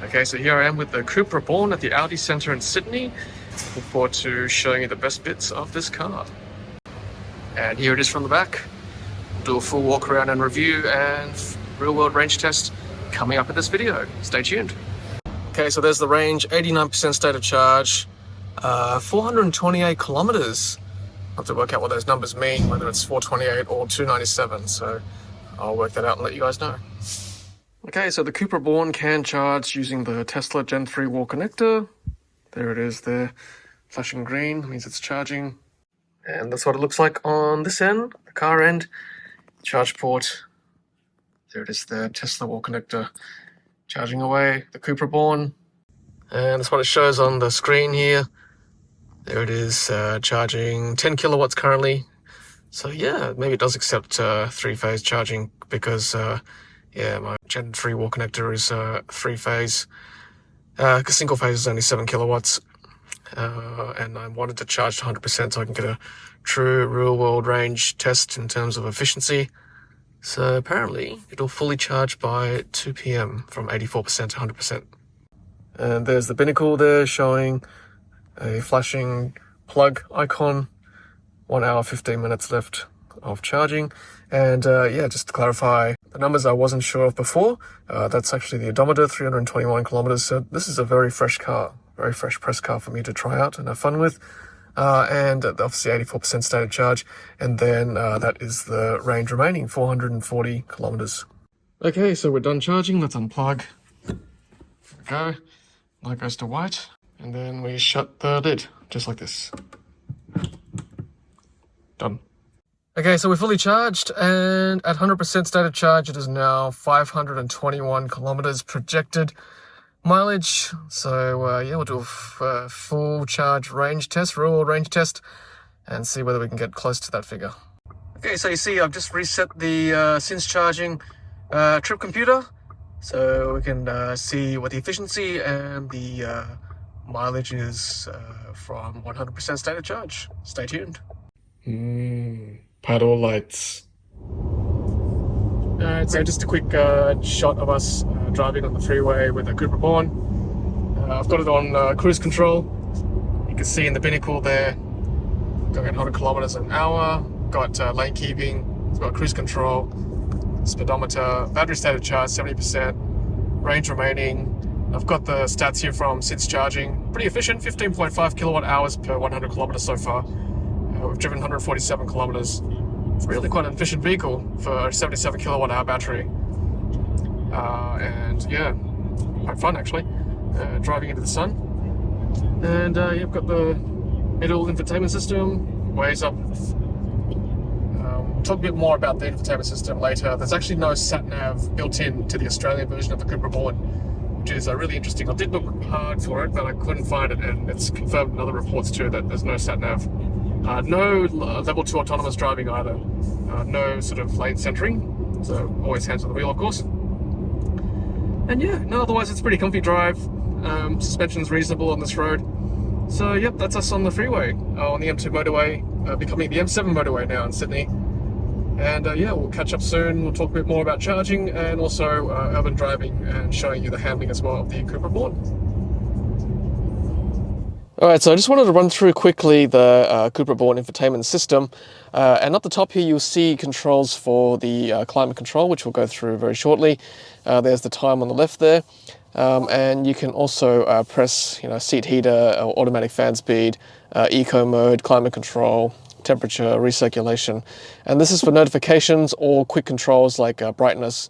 Okay, so here I am with the Cupra Born at the Audi Centre in Sydney. Looking forward to showing you the best bits of this car. And here it is from the back. We'll do a full walk around and review and real world range test coming up in this video. Stay tuned. Okay, so there's the range, 89% state of charge, 428 kilometers. I'll have to work out what those numbers mean, whether it's 428 or 297. So I'll work that out and let you guys know. Okay, so the Cupra Born can charge using the Tesla Gen 3 wall connector. There it is there, flashing green, means it's charging. And that's what it looks like on this end, the car end. Charge port. There it is there, Tesla wall connector. Charging away, the Cupra Born. And that's what it shows on the screen here. There it is, charging 10 kilowatts currently. So yeah, maybe it does accept 3-phase charging because yeah, my Gen 3 wall connector is 3-phase. Single phase is only 7 kilowatts. And I wanted to charge to 100% so I can get a true real world range test in terms of efficiency. So apparently it'll fully charge by 2 p.m. from 84% to 100%. And there's the binnacle there showing a flashing plug icon. 1 hour, 15 minutes left of charging. And yeah, just to clarify, the numbers I wasn't sure of before, that's actually the odometer, 321 kilometers. So this is a very fresh car, very fresh press car for me to try out and have fun with. And obviously 84% state of charge. And then that is the range remaining, 440 kilometers. Okay, so we're done charging. Let's unplug. There we go. Light goes to white. And then we shut the lid, just like this. Done. Okay, so we're fully charged, and at 100% state of charge, it is now 521 kilometers projected mileage. So yeah, we'll do a full charge range test, real world range test, and see whether we can get close to that figure. Okay, so you see I've just reset the since charging trip computer, so we can see what the efficiency and the mileage is from 100% state of charge. Stay tuned. Paddle lights. So just a quick shot of us driving on the freeway with a Cupra Born. I've got it on cruise control. You can see in the binnacle there, going at 100 kilometers an hour. Got lane keeping, it's got cruise control, speedometer, battery state of charge 70%, range remaining. I've got the stats here from since charging. Pretty efficient, 15.5 kilowatt hours per 100 kilometers so far. We've driven 147 kilometers. It's really quite an efficient vehicle for a 77 kilowatt hour battery. And yeah, quite fun actually, driving into the sun. And you've got the middle infotainment system, ways up. We'll talk a bit more about the infotainment system later. There's actually no sat-nav built in to the Australian version of the Cupra Born, which is really interesting. I did look hard for it, but I couldn't find it, and it's confirmed in other reports too that there's no sat-nav. No level 2 autonomous driving either. No sort of lane centering, so always hands on the wheel, of course. And yeah, no, otherwise it's pretty comfy drive. Suspension's reasonable on this road. So yep, that's us on the freeway, on the M2 motorway, becoming the M7 motorway now in Sydney. And yeah, we'll catch up soon. We'll talk a bit more about charging and also urban driving and showing you the handling as well of the Cupra Born. Alright, so I just wanted to run through quickly the Cupra Born infotainment system. And up the top here you'll see controls for the climate control, which we'll go through very shortly. There's the time on the left there. And you can also press seat heater, automatic fan speed, eco mode, climate control, temperature, recirculation. And this is for notifications or quick controls like brightness,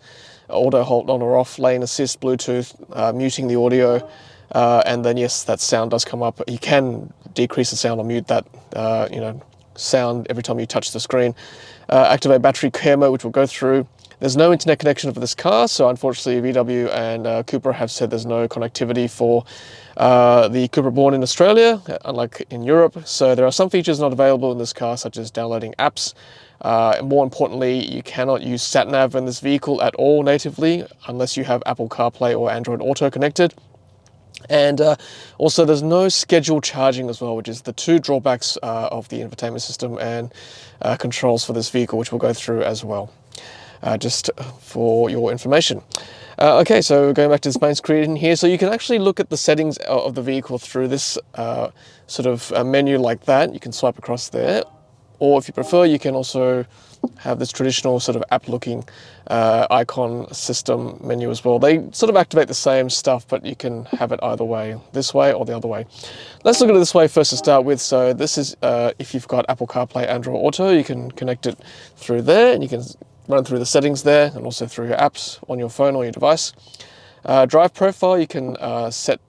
auto halt on or off, lane assist, Bluetooth, muting the audio. And then yes, that sound does come up. You can decrease the sound or mute that sound every time you touch the screen. Activate battery care mode, which we'll go through. There's no internet connection for this car, so unfortunately VW and Cupra have said there's no connectivity for the Cupra Born in Australia, unlike in Europe. So there are some features not available in this car, such as downloading apps. And more importantly, you cannot use sat-nav in this vehicle at all natively, unless you have Apple CarPlay or Android Auto connected. And also there's no scheduled charging as well, which is the two drawbacks of the infotainment system and controls for this vehicle, which we'll go through as well, just for your information. Okay, so going back to this main screen here, so you can actually look at the settings of the vehicle through this sort of menu like that. You can swipe across there, or if you prefer, you can also have this traditional sort of app-looking icon system menu as well. They sort of activate the same stuff, but you can have it either way, this way or the other way. Let's look at it this way first to start with. So this is if you've got Apple CarPlay, Android Auto, you can connect it through there, and you can run through the settings there, and also through your apps on your phone or your device. Drive profile, you can set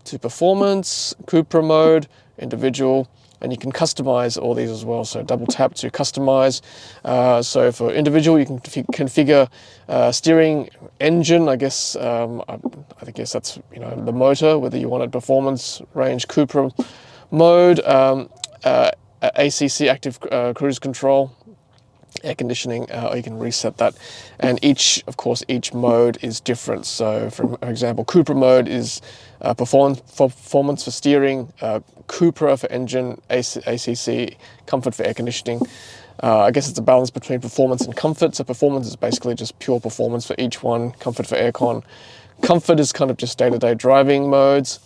to performance, Cupra mode, individual, and you can customize all these as well. So double tap to customize. So for individual, you can configure steering, engine. I guess that's the motor, whether you want it performance, range, Cupra mode, ACC, active cruise control, air conditioning, or you can reset that. And each mode is different. So for example, Cupra mode is performance for steering, Cupra for engine, ACC, comfort for air conditioning. I guess it's a balance between performance and comfort. So performance is basically just pure performance for each one, comfort for aircon. Comfort is kind of just day-to-day driving modes.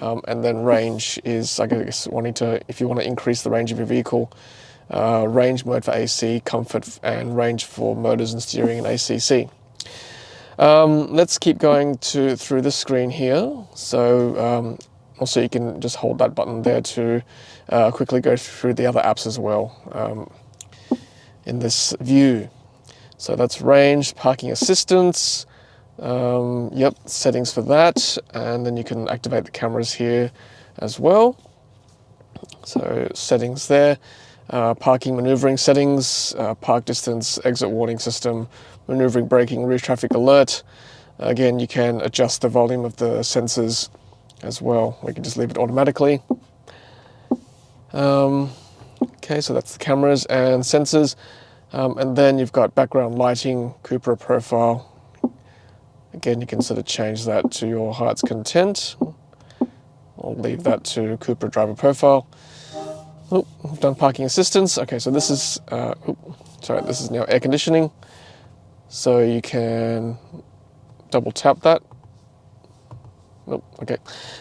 And then range is, I guess, if you want to increase the range of your vehicle, range mode for AC, comfort, and range for motors and steering and ACC. Let's keep going through this screen here. So also you can just hold that button there to quickly go through the other apps as well in this view. So that's range, parking assistance, settings for that, and then you can activate the cameras here as well. So settings there. Parking maneuvering settings, park distance, exit warning system, maneuvering braking, rear traffic alert. Again, you can adjust the volume of the sensors as well. We can just leave it automatically. Okay, so that's the cameras and sensors. And then you've got background lighting, Cupra profile. Again, you can sort of change that to your heart's content. I'll leave that to Cupra driver profile. Oh, we've done parking assistance. Okay, so this is, this is now air conditioning. So you can double tap that. Nope, okay.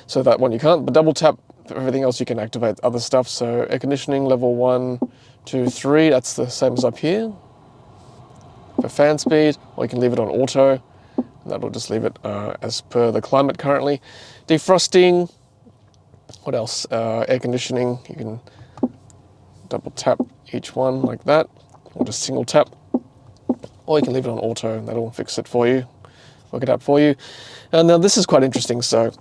So that one you can't, but double tap for everything else you can activate other stuff. So air conditioning, level 1, 2, 3, that's the same as up here. For fan speed, or you can leave it on auto. That'll just leave it as per the climate currently. Defrosting, what else? Air conditioning, you can double tap each one like that, or just single tap, or you can leave it on auto and that'll fix it for you, work it out for you. And now this is quite interesting. So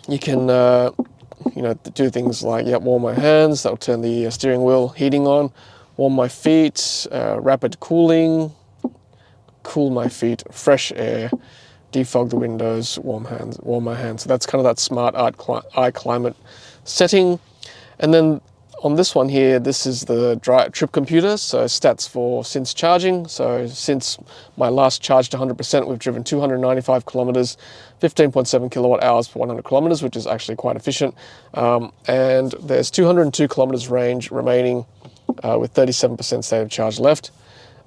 you can do things like warm my hands, that'll turn the steering wheel heating on, warm my feet, rapid cooling, cool my feet, fresh air, defog the windows, warm my hands. So that's kind of that smart eye climate setting. And then on this one here, this is the trip computer, so stats for since charging. So since my last charge to 100%, we've driven 295 kilometers, 15.7 kilowatt hours per 100 kilometers, which is actually quite efficient. And there's 202 kilometers range remaining with 37% state of charge left.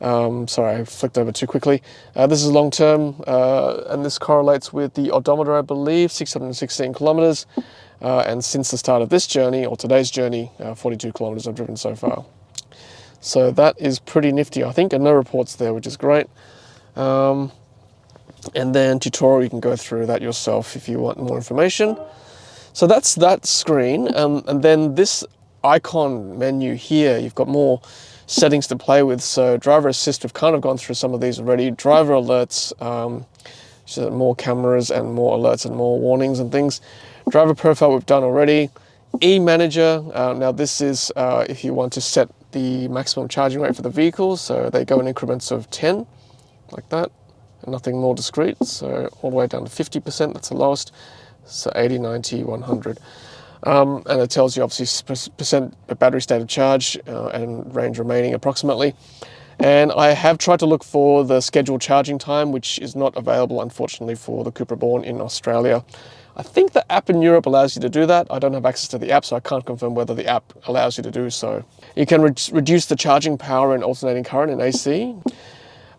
Sorry, I flicked over too quickly. This is long term, and this correlates with the odometer, I believe, 616 kilometers. And since the start of this journey, or today's journey, 42 kilometers I've driven so far. So that is pretty nifty, I think, and no reports there, which is great. And then tutorial, you can go through that yourself if you want more information. So that's that screen, and then this icon menu here, you've got more settings to play with. So driver assist, we've kind of gone through some of these already. Driver alerts, so more cameras and more alerts and more warnings and things. Driver profile we've done already. E-manager, now this is if you want to set the maximum charging rate for the vehicle, so they go in increments of 10, like that, and nothing more discrete, so all the way down to 50%, that's the lowest, so 80, 90, 100. And it tells you obviously percent battery state of charge and range remaining approximately. And I have tried to look for the scheduled charging time, which is not available, unfortunately, for the Cupra Born in Australia. I think the app in Europe allows you to do that. I don't have access to the app, so I can't confirm whether the app allows you to do so. You can reduce the charging power in alternating current in AC.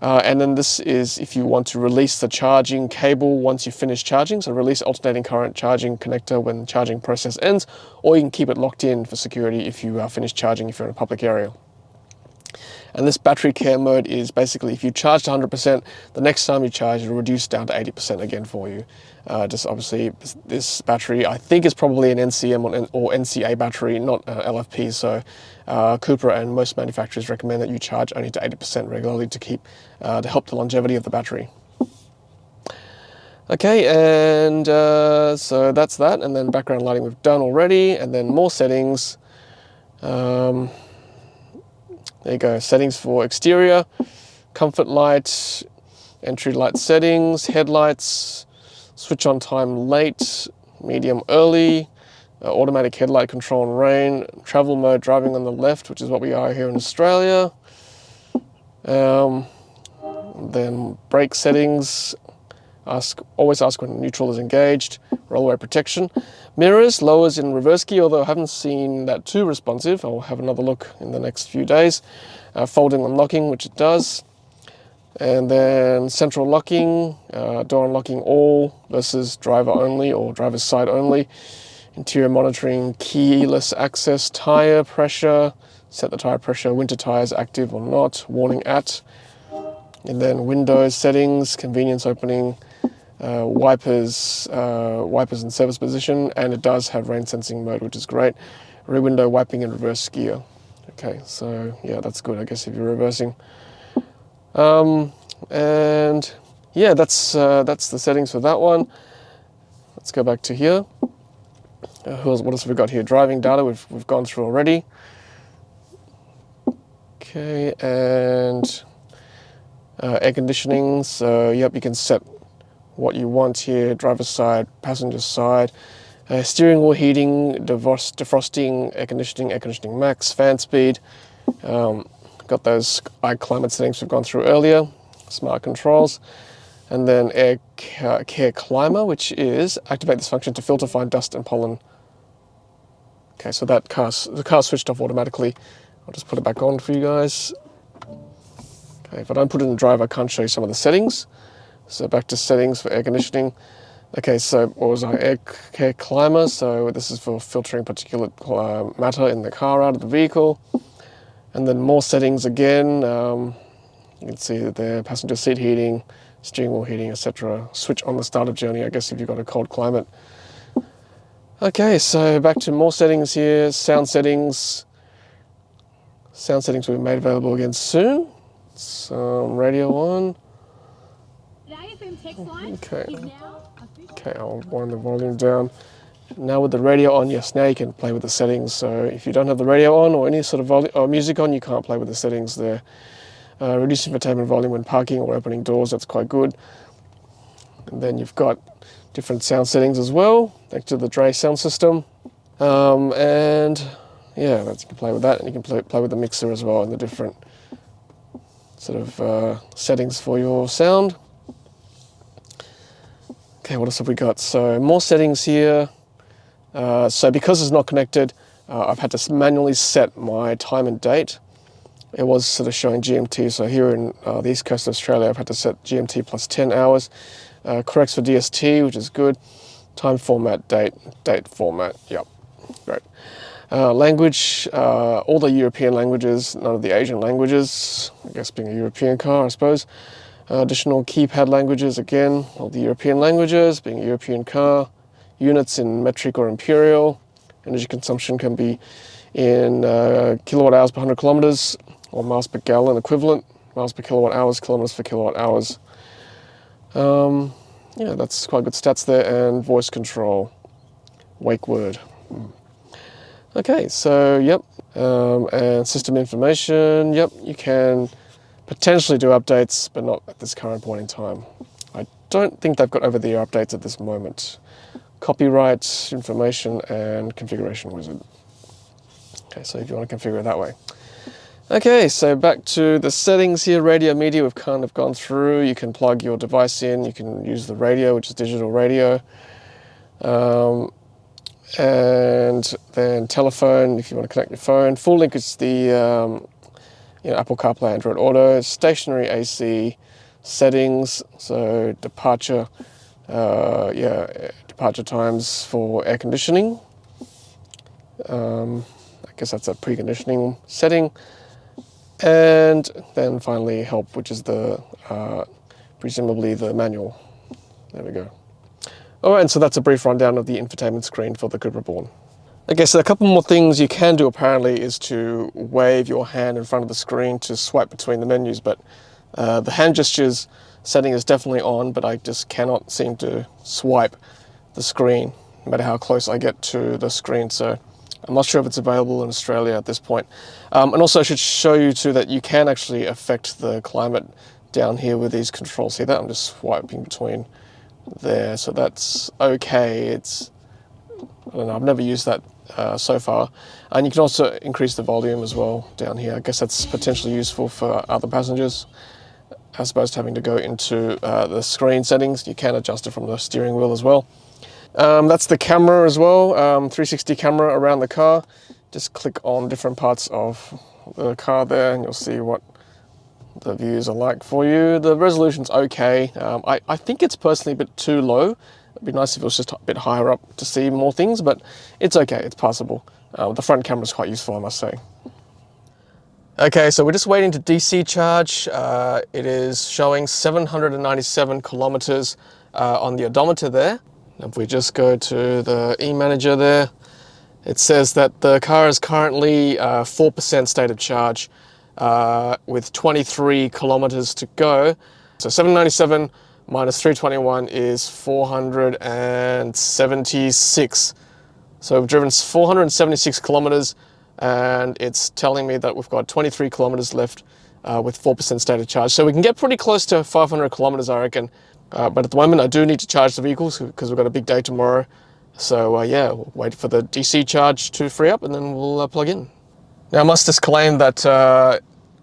And then this is if you want to release the charging cable once you finish charging. So release alternating current charging connector when charging process ends, or you can keep it locked in for security if you finish charging if you're in a public area. And this battery care mode is basically if you charge to 100%, the next time you charge, it'll reduce down to 80% again for you. Just obviously, this battery, I think is probably an NCM or NCA battery, not LFP. So Cupra and most manufacturers recommend that you charge only to 80% regularly to help the longevity of the battery. Okay, and so that's that. And then background lighting we've done already, and then more settings. There you go, settings for exterior, comfort light, entry light settings, headlights, switch on time late, medium early, automatic headlight control and rain, travel mode driving on the left, which is what we are here in Australia. Then brake settings, always ask when neutral is engaged, rollaway protection. Mirrors, lowers in reverse gear, although I haven't seen that too responsive. I'll have another look in the next few days. Folding unlocking, which it does. And then central locking, door unlocking all versus driver only or driver's side only. Interior monitoring, keyless access, tire pressure, set the tire pressure, winter tires active or not, warning at. And then windows settings, convenience opening, wipers in service position, and it does have rain sensing mode, which is great. Rear window wiping in reverse gear. Okay, so yeah, that's good, I guess, if you're reversing. And yeah, that's the settings for that one. Let's go back to here. What else have we got here? Driving data we've gone through already. Okay, and air conditioning. So yep, you can set what you want here, driver's side, passenger side, steering wheel heating, defrosting, air conditioning max, fan speed, got those iClimate settings we've gone through earlier, smart controls, and then air care climber, which is activate this function to filter fine dust and pollen. Okay, so the car's switched off automatically. I'll just put it back on for you guys. Okay, if I don't put it in drive, I can't show you some of the settings. So back to settings for air conditioning. Okay, so what was our air care climber? So this is for filtering particulate matter in the car out of the vehicle. And then more settings again. You can see that there, passenger seat heating, steering wheel heating, etc. Switch on the startup journey, I guess, if you've got a cold climate. Okay, so back to more settings here. Sound settings. Sound settings will be made available again soon. Some radio on. Okay. Okay, I'll wind the volume down. Now with the radio on, yes, now you can play with the settings. So if you don't have the radio on or any sort of music on, you can't play with the settings there. Reduce infotainment volume when parking or opening doors, that's quite good. And then you've got different sound settings as well, thanks to the Dre sound system. And yeah, you can play with that, and you can play with the mixer as well, and the different sort of settings for your sound. Okay, what else have we got? So more settings here. So because it's not connected, I've had to manually set my time and date. It was sort of showing GMT, so here in the east coast of Australia, I've had to set GMT plus 10 hours. Corrects for DST, which is good. Time format, date format, yep, great. Language, all the European languages, none of the Asian languages, I guess being a European car, I suppose. Additional keypad languages, again, all the European languages, being a European car. Units in metric or imperial. Energy consumption can be in kilowatt hours per 100 kilometers or miles per gallon equivalent, miles per kilowatt hours, kilometers per kilowatt hours. Yeah, that's quite good stats there. And voice control, wake word. Okay, so yep, and system information, yep, you can potentially do updates, but not at this current point in time. I don't think they've got over-the-air updates at this moment. Copyright, information, and configuration wizard. Okay, so if you want to configure it that way. Okay, so back to the settings here. Radio media, we've kind of gone through. You can plug your device in. You can use the radio, which is digital radio. And then telephone, if you want to connect your phone. Full link is the Apple CarPlay, Android Auto, stationary AC, settings, so departure, departure times for air conditioning. I guess that's a preconditioning setting. And then finally help, which is the presumably the manual. There we go. All right, and so that's a brief rundown of the infotainment screen for the Cupra Born. Okay, so a couple more things you can do apparently is to wave your hand in front of the screen to swipe between the menus, but the hand gestures setting is definitely on, but I just cannot seem to swipe the screen, no matter how close I get to the screen, so I'm not sure if it's available in Australia at this point. And also I should show you too that you can actually affect the climate down here with these controls. See that? I'm just swiping between there, so that's okay. I don't know, I've never used that so far. And you can also increase the volume as well down here. I guess that's potentially useful for other passengers, as opposed to having to go into the screen settings. You can adjust it from the steering wheel as well. That's the camera as well, 360 camera around the car. Just click on different parts of the car there and you'll see what the views are like for you. The resolution's okay. I think it's personally a bit too low. It'd be nice if it was just a bit higher up to see more things, but it's okay, it's passable. The front camera's quite useful, I must say. Okay, so we're just waiting to DC charge. It is showing 797 kilometers on the odometer there. If we just go to the e-manager there, it says that the car is currently 4% state of charge with 23 kilometers to go. So 797 minus 321 is 476. So we've driven 476 kilometers and it's telling me that we've got 23 kilometers left with 4% state of charge. So we can get pretty close to 500 kilometers, I reckon. But at the moment I do need to charge the vehicles because we've got a big day tomorrow. So yeah, we'll wait for the DC charge to free up and then we'll plug in. Now I must disclaim that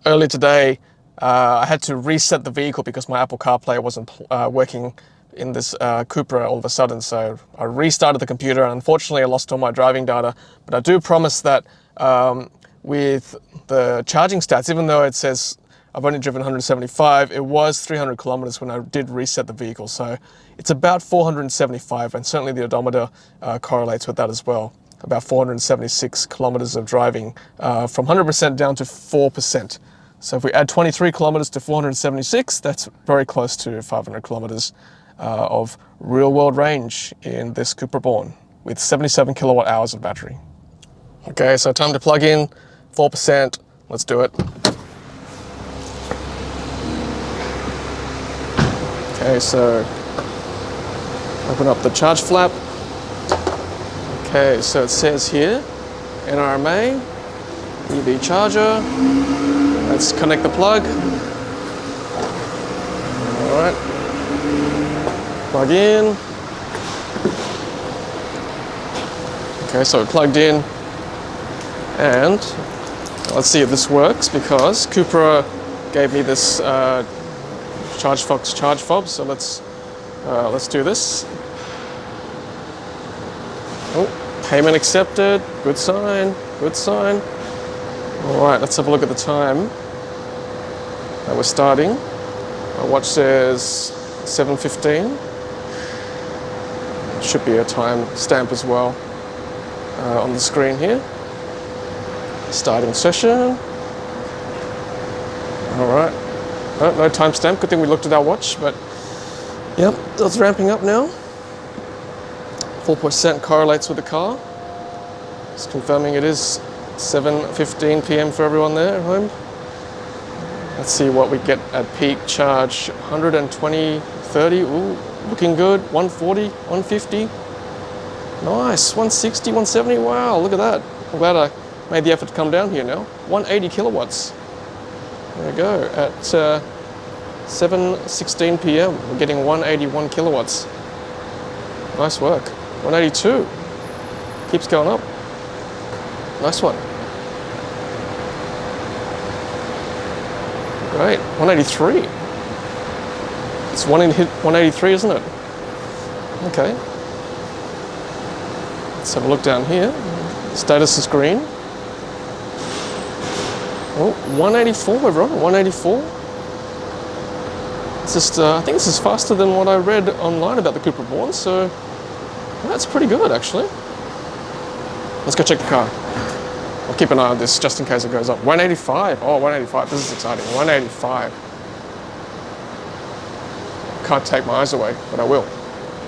earlier today I had to reset the vehicle because my Apple CarPlay wasn't working in this Cupra all of a sudden. So I restarted the computer and unfortunately I lost all my driving data. But I do promise that with the charging stats, even though it says I've only driven 175, it was 300 kilometers when I did reset the vehicle. So it's about 475 and certainly the odometer correlates with that as well. About 476 kilometers of driving from 100% down to 4%. So if we add 23 kilometers to 476, that's very close to 500 kilometers of real world range in this Cupra Born with 77 kilowatt hours of battery. Okay, so time to plug in, 4%, let's do it. Okay, so open up the charge flap. Okay, so it says here, NRMA, EV charger. Let's connect the plug. All right, plug in. Okay, so it plugged in. And let's see if this works because Cupra gave me this ChargeFox charge fob. So let's do this. Oh, payment accepted. Good sign. Good sign. All right, let's have a look at the time that we're starting. My watch says 7:15. Should be a time stamp as well on the screen here. Starting session. All right. No timestamp. Good thing we looked at our watch, but yep, that's ramping up now. 4% correlates with the car. Just confirming it is 7:15 p.m. for everyone there at home. Let's see what we get at peak charge. 120, 30. Ooh, looking good. 140, 150. Nice. 160, 170. Wow, look at that. I'm glad I made the effort to come down here now. 180 kilowatts. There we go. At 7:16 p.m. we're getting 181 kilowatts. Nice work. 182. Keeps going up. Nice one. Great. 183. It's one in hit 183, isn't it? Okay. Let's have a look down here. Status is green. Oh, 184 everyone, 184. It's just, I think this is faster than what I read online about the Cupra Born, so that's pretty good actually. Let's go check the car. I'll keep an eye on this just in case it goes up. 185, oh 185, this is exciting, 185. Can't take my eyes away, but I will.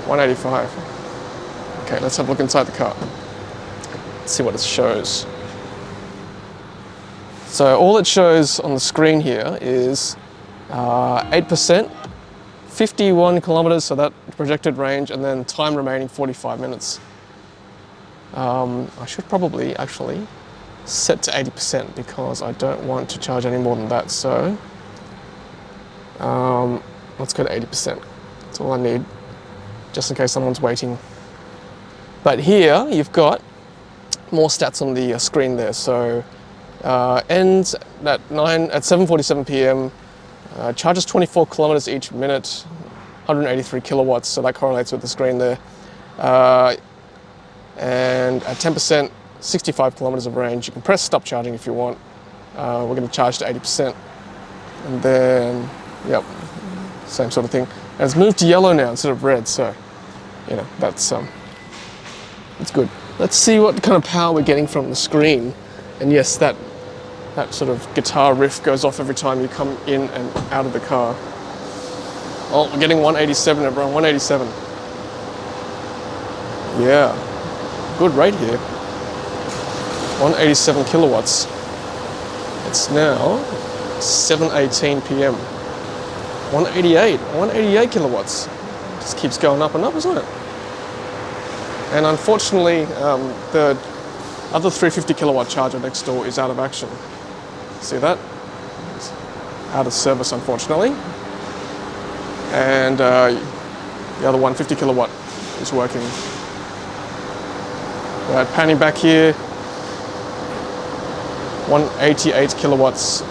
185. Okay, let's have a look inside the car. Let's see what it shows. So all it shows on the screen here is 8%, 51 kilometers, so that projected range, and then time remaining 45 minutes. I should probably actually set to 80% because I don't want to charge any more than that. So let's go to 80%. That's all I need, just in case someone's waiting. But here you've got more stats on the screen there. So ends at 7:47 p.m. Charges 24 kilometers each minute, 183 kilowatts. So that correlates with the screen there. And at 10%, 65 kilometers of range. You can press stop charging if you want. We're going to charge to 80%. And then, yep, same sort of thing. And it's moved to yellow now instead of red, so, you know, that's good. Let's see what kind of power we're getting from the screen. And yes, that sort of guitar riff goes off every time you come in and out of the car. Oh, we're getting 187, everyone, 187. Yeah, good rate here. 187 kilowatts. It's now 7:18 p.m. 188 kilowatts. Just keeps going up and up, isn't it? And unfortunately, the other 350 kilowatt charger next door is out of action. See that? It's out of service, unfortunately. And the other 150 kilowatt is working. Right, panning back here. 188 kilowatts.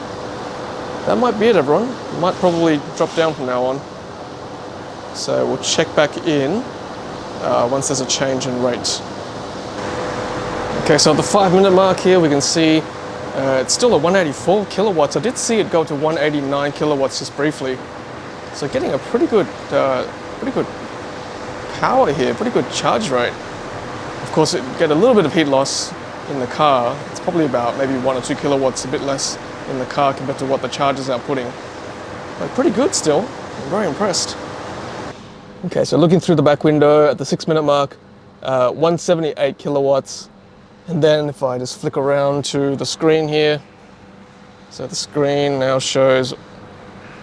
That might be it, everyone. It might probably drop down from now on. So we'll check back in once there's a change in rate. Okay, so at the 5-minute mark here, we can see it's still at 184 kilowatts. I did see it go to 189 kilowatts just briefly. So getting a pretty good power here, pretty good charge rate. Of course, it get a little bit of heat loss in the car. It's probably about maybe 1 or 2 kilowatts, a bit less in the car compared to what the charger's outputting. But pretty good still. I'm very impressed. Okay, so looking through the back window at the 6-minute mark, 178 kilowatts. And then if I just flick around to the screen here, so the screen now shows,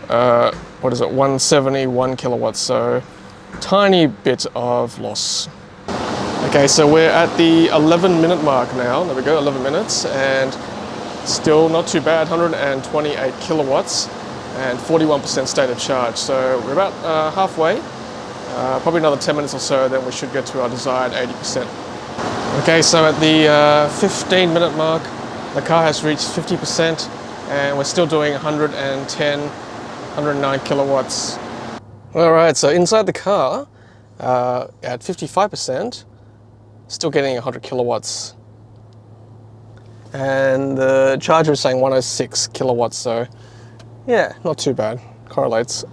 171 kilowatts, so tiny bit of loss. Okay, so we're at the 11-minute mark now. There we go, 11 minutes, and still not too bad, 128 kilowatts and 41% state of charge. So we're about halfway, probably another 10 minutes or so, then we should get to our desired 80%. Okay, so at the 15-minute mark, the car has reached 50%, and we're still doing 109 kilowatts. All right, so inside the car, at 55%, still getting 100 kilowatts. And the charger is saying 106 kilowatts, so yeah, not too bad, correlates.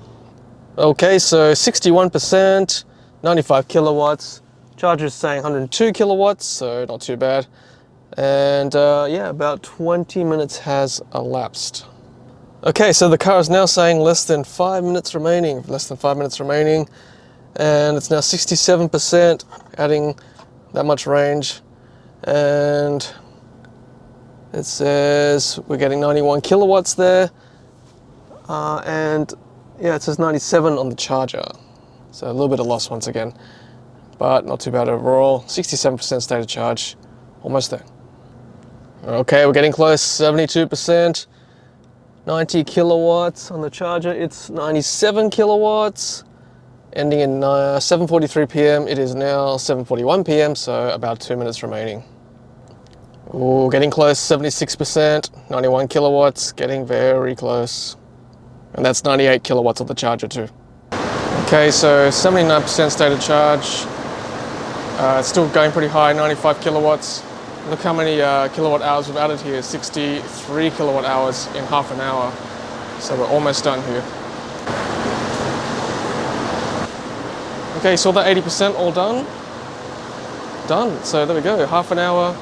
Okay, so 61%, 95 kilowatts. Charger is saying 102 kilowatts, so not too bad. And yeah, about 20 minutes has elapsed. Okay, so the car is now saying less than 5 minutes remaining, and it's now 67%, adding that much range. And it says we're getting 91 kilowatts there. And yeah, it says 97 on the charger. So a little bit of loss once again, but not too bad overall. 67% state of charge, almost there. Okay, we're getting close, 72%. 90 kilowatts on the charger, it's 97 kilowatts. Ending in 7:43 p.m. It is now 7:41 p.m., so about 2 minutes remaining. Ooh, getting close, 76%, 91 kilowatts, getting very close. And that's 98 kilowatts on the charger too. Okay, so 79% state of charge. It's still going pretty high, 95 kilowatts. Look how many kilowatt hours we've added here, 63 kilowatt hours in half an hour. So we're almost done here. Okay, so that 80% all done? Done. So there we go, half an hour,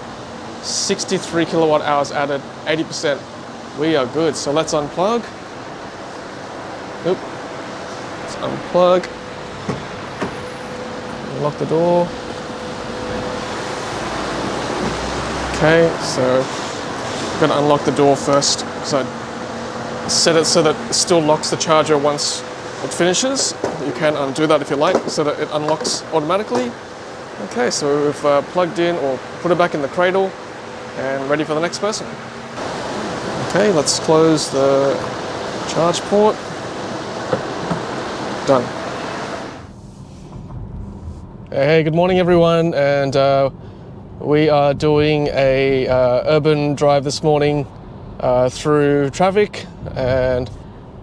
63 kilowatt hours added, 80%. We are good. So let's unplug. Oop. Let's unplug. Lock the door. Okay, so I'm going to unlock the door first because I set it so that it still locks the charger once it finishes. You can undo that if you like so that it unlocks automatically. Okay, so we've plugged in or put it back in the cradle and ready for the next person. Okay, let's close the charge port. Done. Hey, good morning everyone, and we are doing a urban drive this morning through traffic, and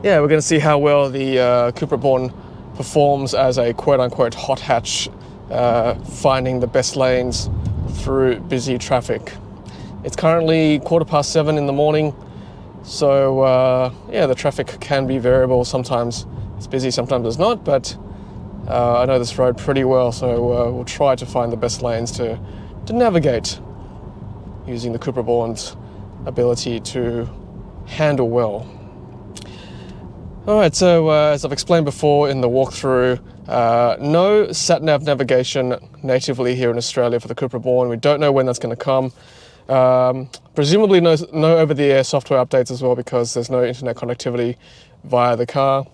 yeah, we're going to see how well the Cupra Born performs as a quote-unquote hot hatch, finding the best lanes through busy traffic. It's currently 7:15 in the morning, so yeah, the traffic can be variable. Sometimes it's busy, sometimes it's not, but I know this road pretty well, so we'll try to find the best lanes to navigate using the Cupra Born's ability to handle well. Alright, so as I've explained before in the walkthrough, no sat-nav navigation natively here in Australia for the Cupra Born. We don't know when that's going to come. Presumably no over-the-air software updates as well, because there's no internet connectivity via the car.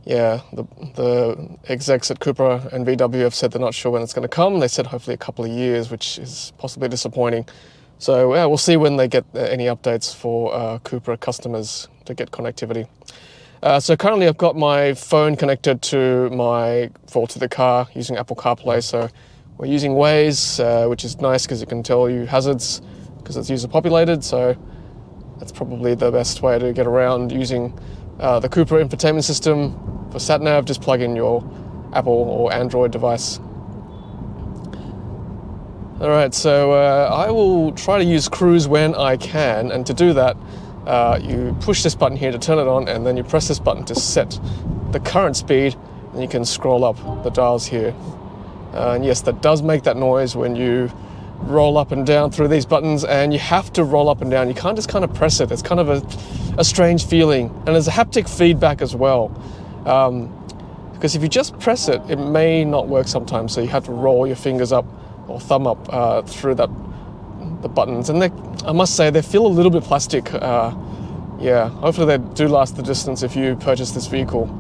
Yeah, the execs at Cupra and VW have said they're not sure when it's going to come. They said hopefully a couple of years, which is possibly disappointing. So yeah, we'll see when they get any updates for Cupra customers to get connectivity. So currently I've got my phone connected to the car using Apple CarPlay. So we're using Waze, which is nice because it can tell you hazards because it's user populated. So that's probably the best way to get around using the Cupra Infotainment system. For sat-nav, just plug in your Apple or Android device. Alright, so I will try to use cruise when I can, and to do that, you push this button here to turn it on, and then you press this button to set the current speed, and you can scroll up the dials here. And yes, that does make that noise when you roll up and down through these buttons, and you have to roll up and down. You can't just kind of press it. It's kind of a strange feeling. And there's a haptic feedback as well. Because if you just press it, it may not work sometimes. So you have to roll your fingers up or thumb up through the buttons. And I must say, they feel a little bit plastic. Yeah, hopefully they do last the distance if you purchase this vehicle.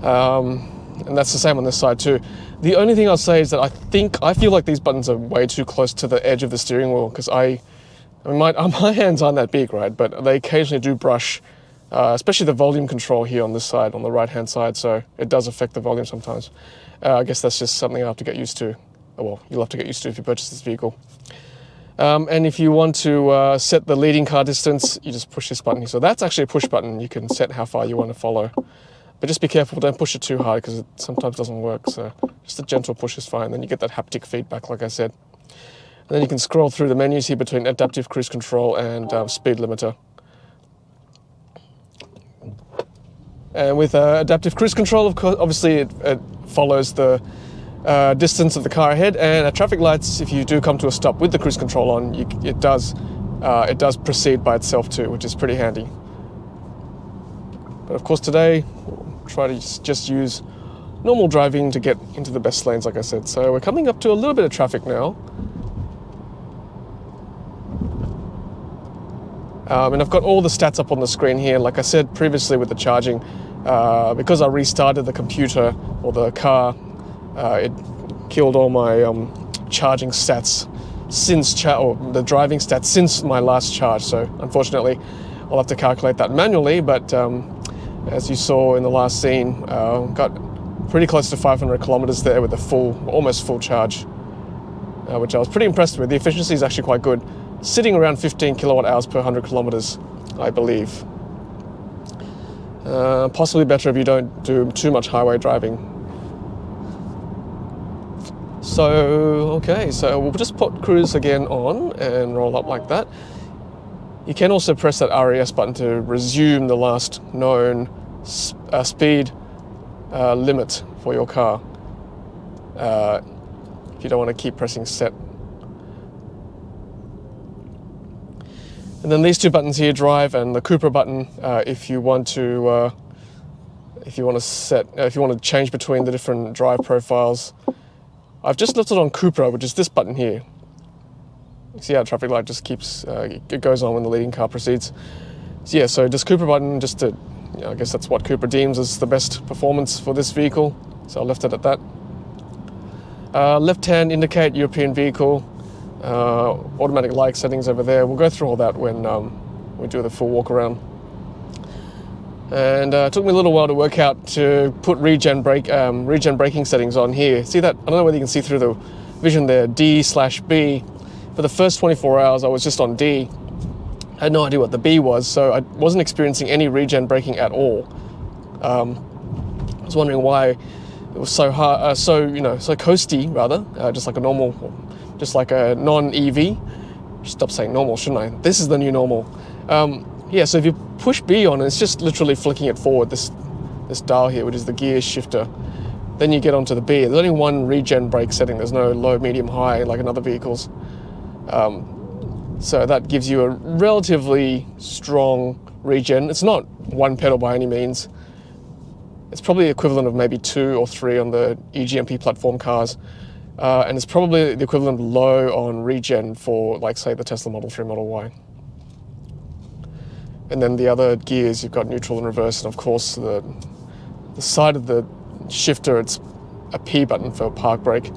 And that's the same on this side too. The only thing I'll say is that I feel like these buttons are way too close to the edge of the steering wheel, because I mean, my hands aren't that big, right? But they occasionally do brush, especially the volume control here on this side, on the right-hand side. So it does affect the volume sometimes. I guess that's just something I have to get used to. Well, you'll have to get used to if you purchase this vehicle. And if you want to set the leading car distance, you just push this button here. So that's actually a push button. You can set how far you want to follow. But just be careful, don't push it too hard, because it sometimes doesn't work. So just a gentle push is fine. Then you get that haptic feedback, like I said. And then you can scroll through the menus here between adaptive cruise control and speed limiter. And with adaptive cruise control, of course, obviously it follows the distance of the car ahead. And at traffic lights, if you do come to a stop with the cruise control on, it does proceed by itself too, which is pretty handy. But of course today, we'll try to just use normal driving to get into the best lanes, like I said. So we're coming up to a little bit of traffic now. And I've got all the stats up on the screen here. Like I said previously with the charging, because I restarted the computer or the car, it killed all my charging stats or the driving stats since my last charge. So unfortunately, I'll have to calculate that manually. But as you saw in the last scene, got pretty close to 500 kilometers there with a almost full charge, which I was pretty impressed with. The efficiency is actually quite good, sitting around 15 kilowatt hours per 100 kilometers, I believe. Possibly better if you don't do too much highway driving. So, okay, so we'll just put cruise again on and roll up like that. You can also press that RES button to resume the last known speed limit for your car. If you don't want to keep pressing set. And then these two buttons here, drive, and the Cupra button, if you want to change between the different drive profiles. I've just left it on Cupra, which is this button here. See how traffic light just keeps, it goes on when the leading car proceeds. So yeah, so this Cupra button, just to, I guess that's what Cupra deems as the best performance for this vehicle. So I left it at that. Left hand indicate European vehicle, automatic light settings over there. We'll go through all that when we do the full walk around. And it took me a little while to work out to put regen braking settings on here. See that? I don't know whether you can see through the vision there, D/B. For the first 24 hours, I was just on D. I had no idea what the B was, so I wasn't experiencing any regen braking at all. I was wondering why it was so hard, so coasty rather, just like a non-EV. Stop saying normal, shouldn't I? This is the new normal. Yeah, so if you push B on, it's just literally flicking it forward, this dial here, which is the gear shifter. Then you get onto the B. There's only one regen brake setting. There's no low, medium, high like in other vehicles. So that gives you a relatively strong regen. It's not one pedal by any means. It's probably the equivalent of maybe 2 or 3 on the eGMP platform cars. And it's probably the equivalent of low on regen for, like, say, the Tesla Model 3, Model Y. And then the other gears, you've got neutral and reverse, and of course the side of the shifter, it's a P button for park brake.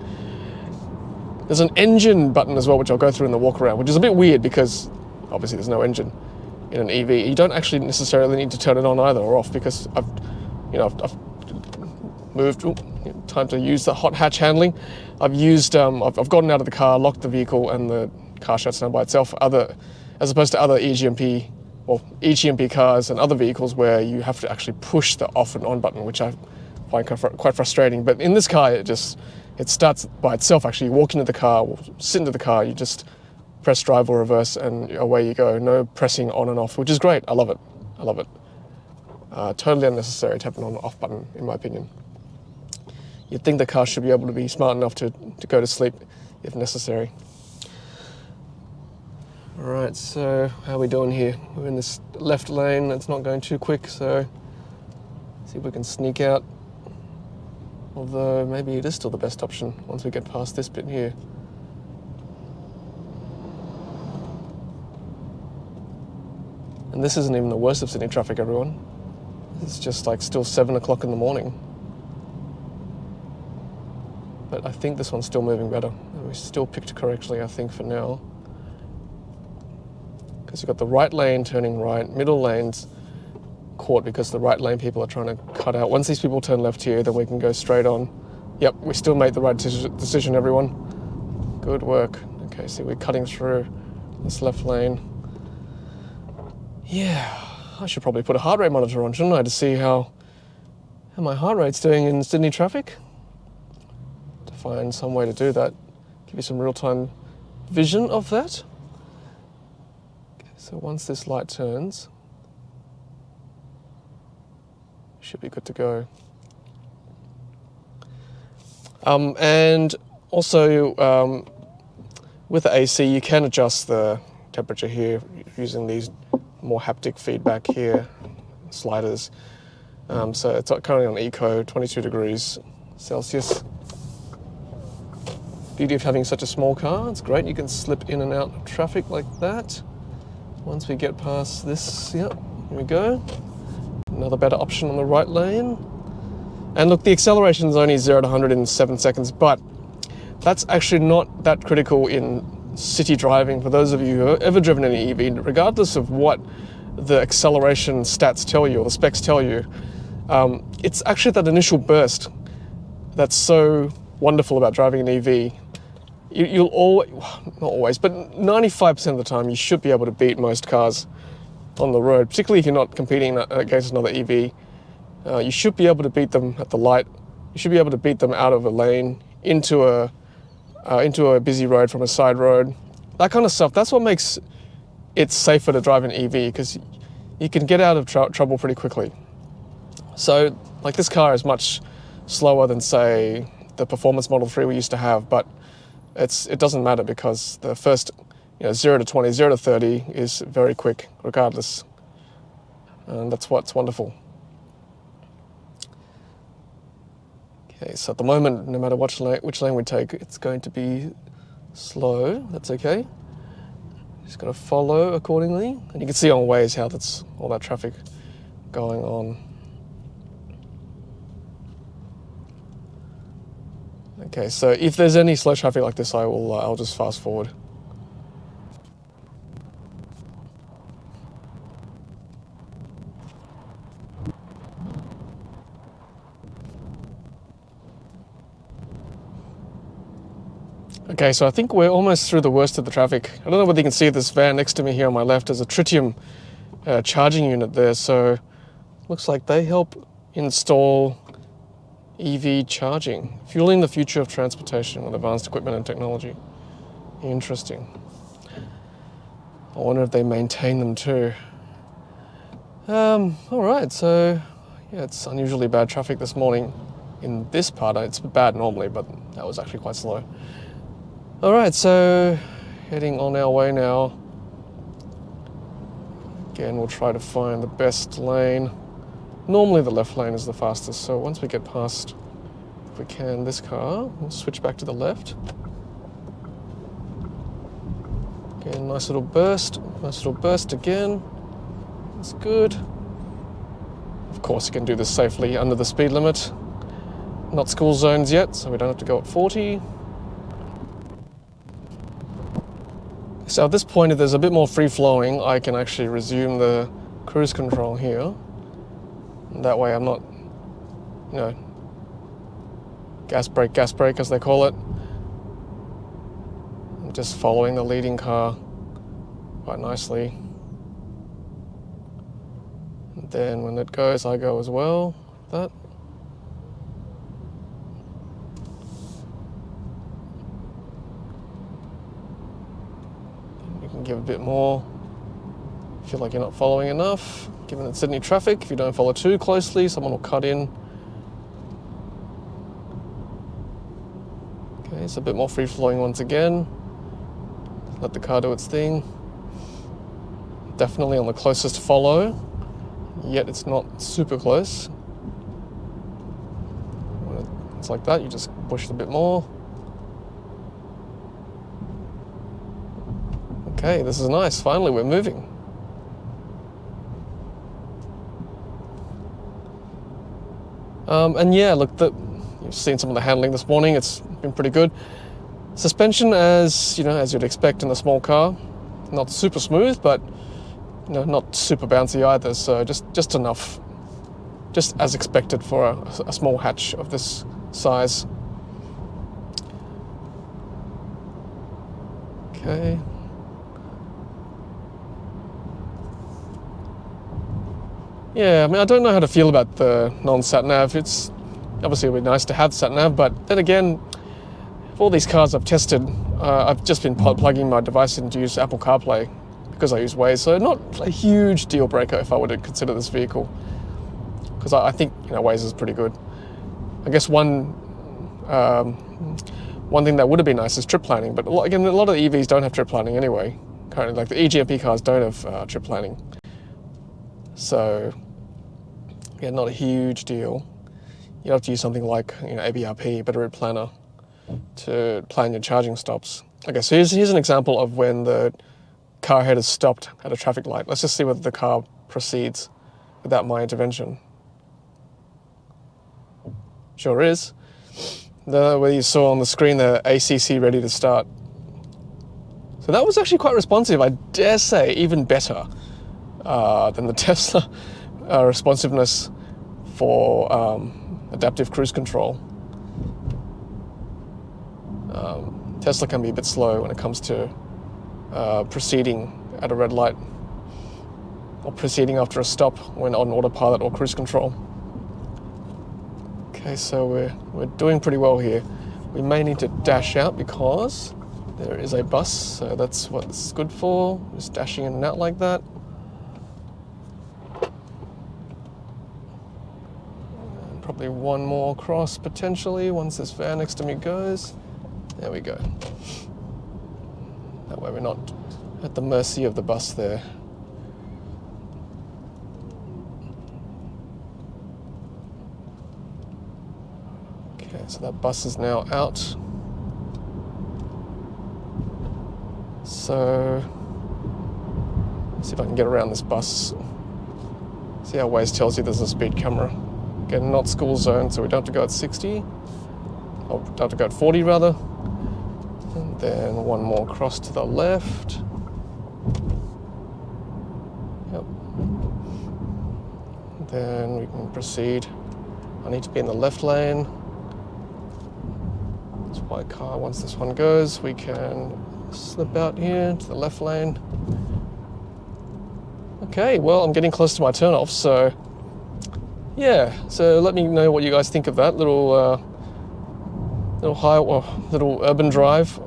There's an engine button as well, which I'll go through in the walk around, which is a bit weird because obviously there's no engine in an EV. You don't actually necessarily need to turn it on either or off, because I've moved. Time to use the hot hatch handling. I've gotten out of the car, locked the vehicle, and the car shuts down by itself. As opposed to other eGMP cars and other vehicles where you have to actually push the off and on button, which I find quite frustrating. But in this car, it starts by itself. Actually, you walk into the car, or sit into the car, you just press drive or reverse, and away you go. No pressing on and off, which is great. I love it. Totally unnecessary to have an on and off button, in my opinion. You'd think the car should be able to be smart enough to go to sleep if necessary. All right, so how are we doing here? We're in this left lane. It's not going too quick, so see if we can sneak out. Although maybe it is still the best option once we get past this bit here. And this isn't even the worst of Sydney traffic, everyone. It's just like still 7 o'clock in the morning. But I think this one's still moving better. We still picked correctly, I think, for now. Because you've got the right lane turning right, middle lane's caught because the right lane people are trying to cut out. Once these people turn left here, then we can go straight on. Yep, we still made the right decision, everyone. Good work. Okay, see, we're cutting through this left lane. Yeah, I should probably put a heart rate monitor on, shouldn't I, to see how my heart rate's doing in Sydney traffic. To find some way to do that. Give you some real-time vision of that. Okay, so once this light turns, should be good to go. And also with the AC, you can adjust the temperature here using these more haptic feedback here, sliders. So it's currently on Eco, 22 degrees Celsius. Beauty of having such a small car, it's great. You can slip in and out of traffic like that. Once we get past this, yep, here we go. Another better option on the right lane. And look, the acceleration is only 0 to 100 in 7 seconds, but that's actually not that critical in city driving. For those of you who have ever driven an EV, regardless of what the acceleration stats tell you or the specs tell you, it's actually that initial burst that's so wonderful about driving an EV. You'll always, not always, but 95% of the time, you should be able to beat most cars on the road, particularly if you're not competing against another EV. You should be able to beat them at the light. You should be able to beat them out of a lane into a into a busy road from a side road. That kind of stuff, that's what makes it safer to drive an EV, because you can get out of trouble pretty quickly. So, like, this car is much slower than, say, the Performance Model 3 we used to have, but it doesn't matter, because the first 0 to 20, 0 to 30 is very quick regardless. And that's what's wonderful. Okay, so at the moment, no matter which lane we take, it's going to be slow. That's okay. Just got to follow accordingly. And you can see on Waze how that's all that traffic going on. Okay, so if there's any slow traffic like this, I'll just fast forward. Okay, so I think we're almost through the worst of the traffic. I don't know whether you can see this van next to me here on my left. There's a tritium charging unit there, so looks like they help install EV charging, fueling the future of transportation with advanced equipment and technology. Interesting. I wonder if they maintain them too. All right, so yeah, it's unusually bad traffic this morning in this part. It's bad normally, but that was actually quite slow. All right, so heading on our way now. Again, we'll try to find the best lane. Normally the left lane is the fastest, so once we get past, if we can, this car, we'll switch back to the left. Again, nice little burst again. That's good. Of course, you can do this safely under the speed limit. Not school zones yet, so we don't have to go at 40. So at this point, if there's a bit more free flowing, I can actually resume the cruise control here. And that way I'm not, gas brake as they call it. I'm just following the leading car quite nicely. And then when it goes, I go as well. That. Give a bit more. Feel like you're not following enough. Given it's Sydney traffic, if you don't follow too closely, someone will cut in. Okay, it's a bit more free flowing once again. Let the car do its thing. Definitely on the closest follow, yet it's not super close. When it's like that, you just push it a bit more. Okay, this is nice. Finally, we're moving. And yeah, look, you've seen some of the handling this morning. It's been pretty good. Suspension, as you'd expect in a small car, not super smooth, but not super bouncy either. So just enough, just as expected for a small hatch of this size. Okay. Yeah, I mean, I don't know how to feel about the non-sat-nav. It's obviously it would be nice to have sat-nav, but then again, for all these cars I've tested, I've just been plugging my device in to use Apple CarPlay because I use Waze, so not a huge deal breaker if I were to consider this vehicle, because I think Waze is pretty good. I guess one thing that would have been nice is trip planning, but again, a lot of the EVs don't have trip planning anyway. Currently, like the eGMP cars don't have trip planning. So, yeah, not a huge deal. You have to use something like ABRP, Battery Planner, to plan your charging stops. Okay, so here's an example of when the car head is stopped at a traffic light. Let's just see whether the car proceeds without my intervention. Sure is. Where you saw on the screen the ACC ready to start. So that was actually quite responsive. I dare say even better than the Tesla responsiveness for adaptive cruise control. Tesla can be a bit slow when it comes to proceeding at a red light or proceeding after a stop when on autopilot or cruise control. Okay, so we're doing pretty well here. we may need to dash out because there is a bus, so that's what it's good for, just dashing in and out like that. And probably one more across potentially once this van next to me goes. There we go. That way we're not at the mercy of the bus there. Okay, so that bus is now out. So, let's see if I can get around this bus. See how Waze tells you there's a speed camera. Again, not school zone, so we don't have to go at 60. Or don't have to go at 40 rather. And then one more cross to the left. Yep. And then we can proceed. I need to be in the left lane. This white car, once this one goes, we can slip out here to the left lane. Okay, well, I'm getting close to my turn-off, so yeah. So let me know what you guys think of that little little urban drive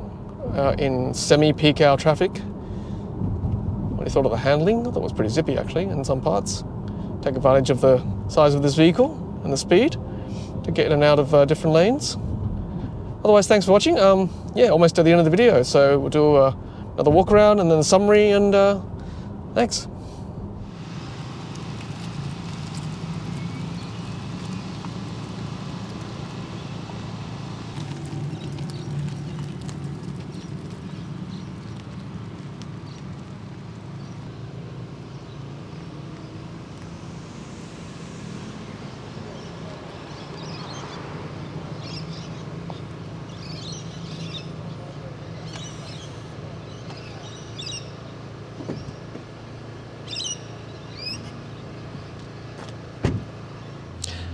in semi-peak hour traffic. What do you thought of the handling? I thought it was pretty zippy actually in some parts. Take advantage of the size of this vehicle and the speed to get in and out of different lanes. Otherwise, thanks for watching. Yeah, almost at the end of the video, so we'll do another walk around and then a summary, and thanks.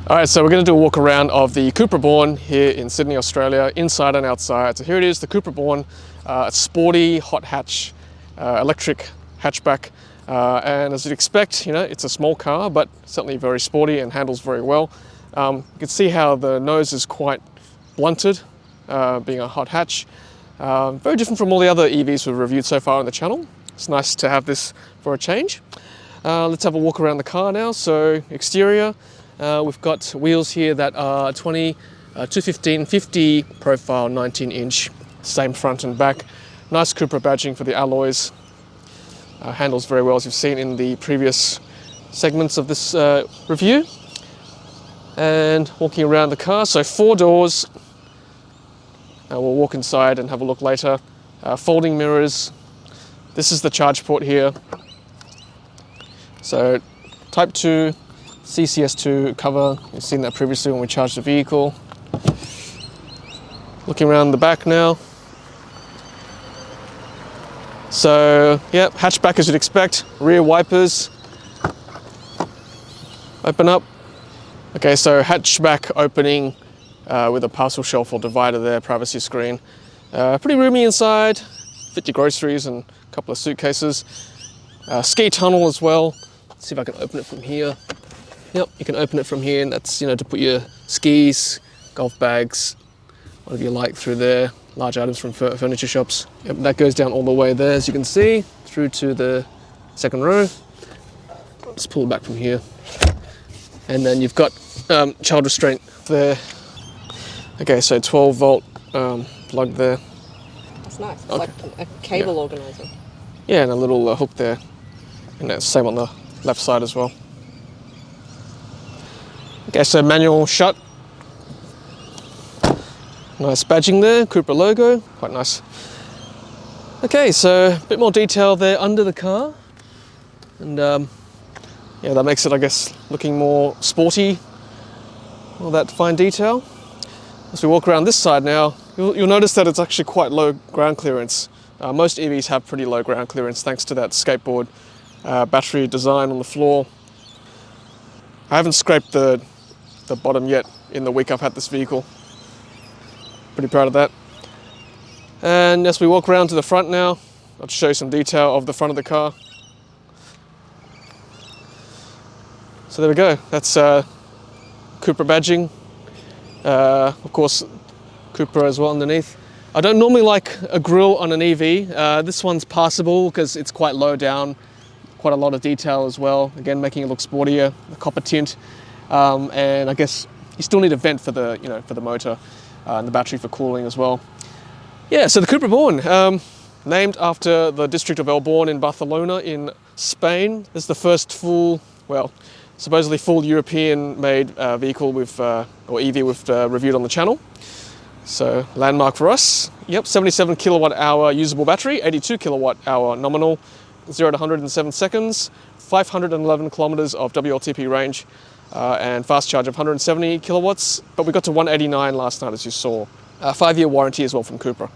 All right, so we're going to do a walk around of the Cupra Born here in Sydney, Australia, inside and outside. So here it is, the Cupra Born, a sporty hot hatch, electric hatchback. And as you'd expect, you know, it's a small car, but certainly very sporty and handles very well. You can see how the nose is quite blunted, being a hot hatch. Very different from all the other EVs we've reviewed so far on the channel. It's nice to have this for a change. Let's have a walk around the car now. So exterior. We've got wheels here that are 215/50 profile 19-inch, same front and back. Nice Cupra badging for the alloys. Handles very well, as you've seen in the previous segments of this review. And walking around the car, so 4 doors. We'll walk inside and have a look later. Folding mirrors. This is the charge port here. So Type 2. CCS2 cover, you've seen that previously when we charged the vehicle. Looking around the back now. So, yeah, hatchback as you'd expect, rear wipers. Open up. Okay, so hatchback opening with a parcel shelf or divider there, privacy screen. Pretty roomy inside, fit your groceries and a couple of suitcases. Ski tunnel as well. Let's see if I can open it from here. Yep, you can open it from here, and that's, you know, to put your skis, golf bags, whatever you like through there. Large items from furniture shops. Yep, that goes down all the way there, as you can see, through to the second row. Just pull it back from here. And then you've got child restraint there. Okay, so 12 volt plug there. That's nice. It's okay. like a cable organizer. Yeah, and a little hook there. And that's same on the left side as well. Okay, so manual shut. Nice badging there, Cupra logo, quite nice. Okay, so a bit more detail there under the car. And yeah, that makes it, I guess, looking more sporty. All that fine detail. As we walk around this side now, you'll notice that it's actually quite low ground clearance. Most EVs have pretty low ground clearance thanks to that skateboard battery design on the floor. I haven't scraped the bottom yet in the week I've had this vehicle. Pretty proud of that. And as we walk around to the front now, I'll show you some detail of the front of the car. So there we go, that's Cupra badging. Of course, Cupra as well underneath. I don't normally like a grille on an EV. This one's passable because it's quite low down, quite a lot of detail as well. Again, making it look sportier, the copper tint, and I guess you still need a vent for the, for the motor and the battery for cooling as well. Yeah, so the Cupra Born, named after the district of El Born in Barcelona in Spain. This is the first full, well, supposedly full European-made vehicle with, or EV we've reviewed on the channel. So landmark for us. Yep, 77 kilowatt hour usable battery, 82 kilowatt hour nominal, 0 to 100 in 7 seconds, 511 kilometers of WLTP range, and fast charge of 170 kilowatts. But we got to 189 last night, as you saw. 5-year warranty as well from Cupra.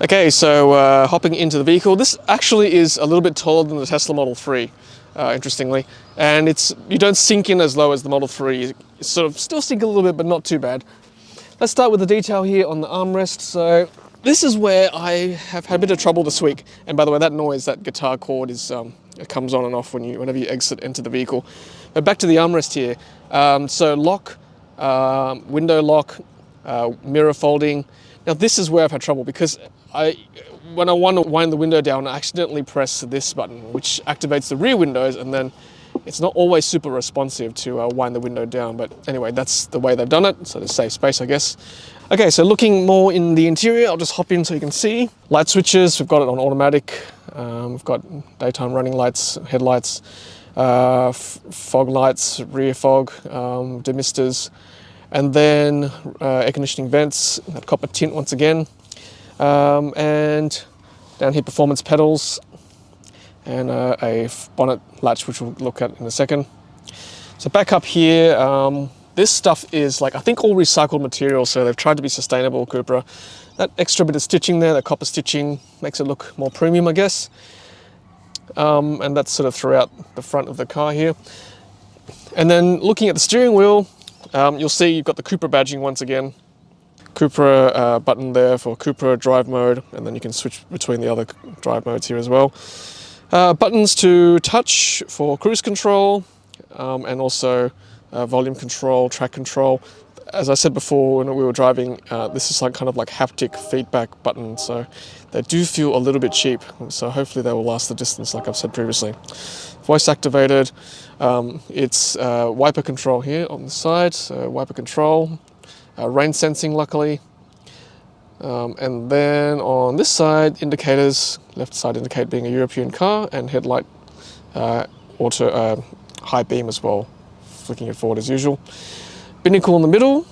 Okay, so hopping into the vehicle. This actually is a little bit taller than the Tesla Model 3, interestingly. And you don't sink in as low as the Model 3. You sort of still sink a little bit, but not too bad. Let's start with the detail here on the armrest. So this is where I have had a bit of trouble this week. And by the way, that noise, that guitar chord, it comes on and off whenever you enter the vehicle. But back to the armrest here. So lock, window lock, mirror folding. Now this is where I've had trouble because when I want to wind the window down, I accidentally press this button, which activates the rear windows, and then it's not always super responsive to wind the window down. But anyway, that's the way they've done it, so to save space, I guess. Okay, so looking more in the interior, I'll just hop in so you can see. Light switches, we've got it on automatic. We've got daytime running lights, headlights, fog lights, rear fog, demisters, and then air conditioning vents, that copper tint once again. And down here, performance pedals, and a bonnet latch, which we'll look at in a second. So back up here, this stuff is I think all recycled material, so they've tried to be sustainable, Cupra. That extra bit of stitching there, that copper stitching, makes it look more premium, I guess. And that's sort of throughout the front of the car here. And then looking at the steering wheel, you'll see you've got the Cupra badging once again. Cupra button there for Cupra drive mode, and then you can switch between the other drive modes here as well. Buttons to touch for cruise control, and also volume control, track control. As I said before when we were driving, this is kind of like haptic feedback buttons, so they do feel a little bit cheap, so hopefully they will last the distance like I've said previously. Voice activated, it's wiper control here on the side, so wiper control, rain sensing luckily, and then on this side, indicators, left side indicate being a European car, and headlight auto high beam as well, flicking it forward as usual. Binnacle in the middle,